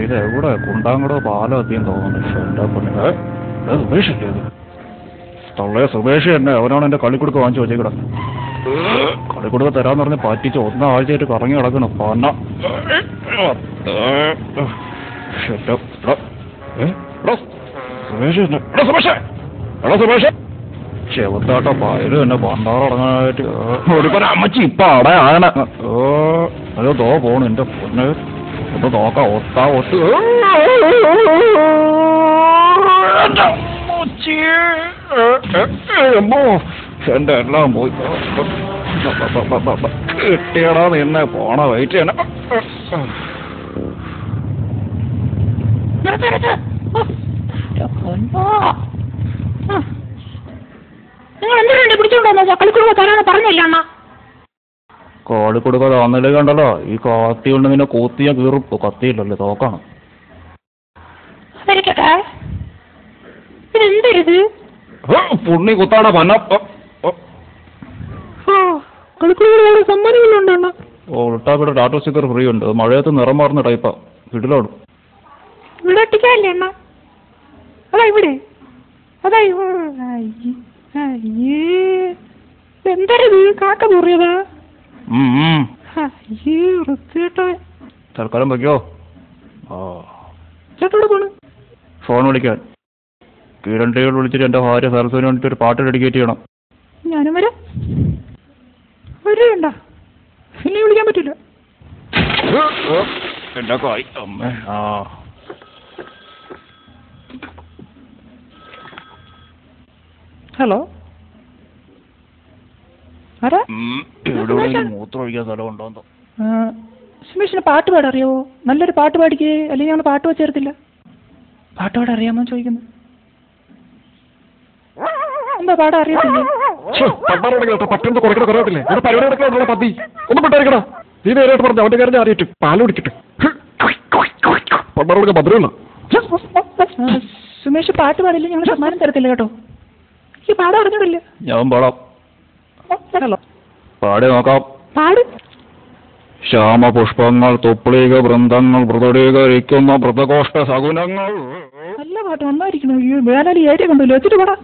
ഇത് എവിടെ കുണ്ടാങ്കടോ പാലോ എത്തിയും തോന്നുന്നു. എൻ്റെ പൊന്നെ സുമേഷല്ലേ അത്? തള്ളേ സുമേഷ് തന്നെ. അവനാണ് എൻ്റെ കളിക്കുടുക്ക വാങ്ങിച്ചു വെച്ചേക്കട. കളിക്കുടുക്ക തരാന്ന് പറഞ്ഞ് പറ്റിച്ച് ഒന്നാഴ്ചയായിട്ട് കറങ്ങി കിടക്കണം. പന്ന സുമേഷ് തന്നെ. സുമേഷ് ചെറുത്താട്ട പയറ് തന്നെ പണ്ടാറടങ്ങാനായിട്ട് ഒരു അമ്മച്ചി ഇപ്പൊ അടയാണ്. അതോ തോ പോണു എൻ്റെ പൊന്ന്. ഒന്ന് നോക്കാം. ഒത്താ ഒത്ത് എന്റെ എല്ലാം പോയി. കിട്ടിയടാ നിന്നെ പോണ വെയിറ്റ് ചെയ്യണം. നിങ്ങൾ എന്തിനാ പിടിച്ചോണ്ടോ കളിക്കുടുക്ക തരാന്ന് പറഞ്ഞില്ല അണ്ണ? കോഴിക്കുടുക്ക തന്നില്ലേ കണ്ടല്ലോ. ഈ കത്തി കൊണ്ട് നിന്നെ കൂത്തിയാ കീറും. കത്തിയില്ലല്ലേ, തോക്കാണ്. അതെനിക്കട്ടെ. ഇതെന്തരുത്? പുണ്ണി കുത്താടാ പന്ന. കളിക്കുടുക്ക സമ്മാനങ്ങളുണ്ടോ? ഉൾട്ടാപ്പിയുടെ ടാറ്റോ സ്റ്റിക്കർ ഫ്രീ ഉണ്ട്. മഴയത്ത് നിറം മാറുന്ന ടൈപ്പാ. കിടിലാണ്. ഇവിടെ ഒട്ടിക്കാല്ലേ അണ്ണ? അതാ ഇവിടെ. അതാ എന്തരത്? കാക്ക മുറിയതാ? തൽക്കാലം വയ്ക്കോ. ചേട്ടോടെ പോണ് ഫോൺ വിളിക്കാൻ. കിരണ്ടിയോട് വിളിച്ചിട്ട് എൻ്റെ ഭാര്യ സരസ്വന് വേണ്ടിയിട്ട് ഒരു പാട്ട് ഡെഡിക്കേറ്റ് ചെയ്യണം. ഞാനും വരാം. വരണ്ട, എന്നെ വിളിക്കാൻ പറ്റില്ല. എൻ്റെ കായ് അമ്മേ. ഹലോ, ആരാ? എവിടെ മൂത്രം ഒഴിക്കാൻ സ്ഥലമുണ്ടോ? സുമേഷിന് പാട്ട് പാടാൻ അറിയാവോ? നല്ലൊരു പാട്ട് പാടിക്കേ, അല്ലെങ്കിൽ ഞങ്ങൾ പാട്ട് വെച്ചേർത്തില്ല. പാട്ട് പാടാൻ അറിയാമോ ചോദിക്കുന്നു. എന്താ പാടാൻ അറിയത്തില്ലേ? സുമേഷ് പാട്ട് പാടില്ല, ഞങ്ങൾ സമ്മാനം തരത്തില്ല കേട്ടോ. ഈ പാടാൻ അറിഞ്ഞിട്ടില്ല. ഞാൻ പാടാം. ഹലോ, പാടി നോക്കാം. പാട്. ശ്യാമപുഷ്പങ്ങൾ തുപ്ലീക വൃന്ദങ്ങൾ മൃതടീകരിക്കുന്ന മൃതകോഷ്ട സകുനങ്ങൾ. നല്ല പാട്ട്, നന്നായിരിക്കണം. വേനാലി ഏരിയ കണ്ടല്ലോ, വെച്ചിട്ട് പാടാ.